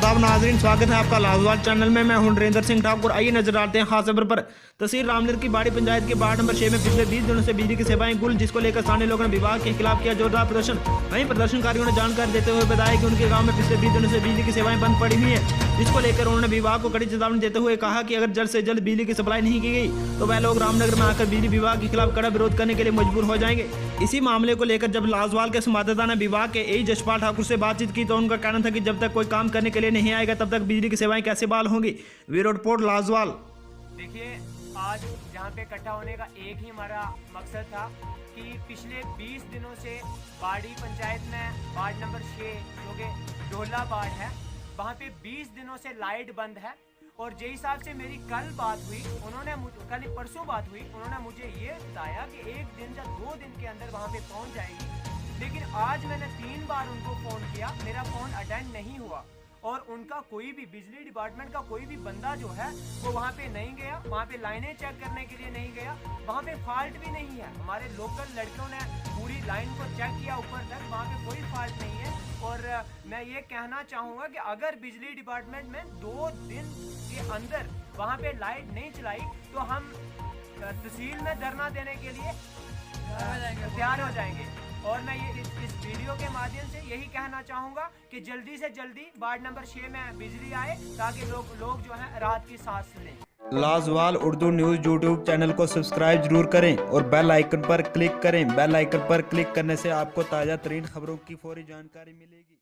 आदाब नाजरीन, स्वागत है आपका लाजवाल चैनल में। मैं हूं नरेंद्र सिंह ठाकुर। आइए नजर डालते हैं खास खबर पर। तहसील रामनगर की बाड़ी पंचायत के वार्ड नंबर 6 में पिछले 20 दिनों से बिजली की सेवाएं गुल, जिसको लेकर स्थानीय लोगों ने विभाग के खिलाफ किया जोरदार प्रदर्शन। वहीं प्रदर्शनकारियों ने जानकारी देते हुए बताया कि उनके गाँव में पिछले 20 दिनों से बिजली की सेवाएं बंद पड़ी हुई है, जिसको लेकर उन्होंने विभाग को कड़ी चेतावनी देते हुए कहा कि अगर जल्द से जल्द बिजली की सप्लाई नहीं की गई तो वह लोग रामनगर में आकर बिजली विभाग के खिलाफ कड़ा विरोध करने के लिए मजबूर हो जाएंगे। इसी मामले को लेकर जब लाजवाल के संवाददाता ने विभाग के एई जशपाल ठाकुर से बातचीत की तो उनका कहना था कि जब तक कोई काम करने के लिए नहीं आएगा तब तक बिजली की सेवाएं कैसे बहाल होंगी। ब्यूरो रिपोर्ट लाजवाल। देखिए, आज यहाँ पे इकट्ठा होने का एक ही हमारा मकसद था कि पिछले 20 दिनों से बाड़ी पंचायत में वार्ड नंबर 6 जो कि ढोला वार्ड है, वहाँ पे 20 दिनों से लाइट बंद है। और जिस हिसाब से मेरी कल बात हुई, उन्होंने कल परसों बात हुई, उन्होंने मुझे ये बताया कि 1 दिन या 2 दिन के अंदर वहाँ पे पहुँच जाएगी। लेकिन आज मैंने 3 बार उनको फ़ोन किया, मेरा फ़ोन अटेंड नहीं हुआ और उनका कोई भी बिजली डिपार्टमेंट का कोई भी बंदा जो है वो वहाँ पे नहीं गया, वहाँ पे लाइनें चेक करने के लिए नहीं गया। वहाँ पे फॉल्ट भी नहीं है, हमारे लोकल लड़कियों ने पूरी लाइन को चेक किया ऊपर तक, वहाँ पे कोई फॉल्ट नहीं है। और मैं ये कहना चाहूँगा कि अगर बिजली डिपार्टमेंट में 2 दिन के अंदर वहाँ पे लाइट नहीं चलाई तो हम तहसील में धरना देने के लिए तैयार हो जाएंगे। और मैं ये इस वीडियो के माध्यम से यही कहना चाहूँगा कि जल्दी से जल्दी वार्ड नंबर 6 में बिजली आए ताकि लोग जो है राहत की सांस लें। लाजवाल उर्दू न्यूज़ यूट्यूब चैनल को सब्सक्राइब जरूर करें और बेल आइकन पर क्लिक करें। बेल आइकन पर क्लिक करने से आपको ताज़ा तरीन खबरों की फौरी जानकारी मिलेगी।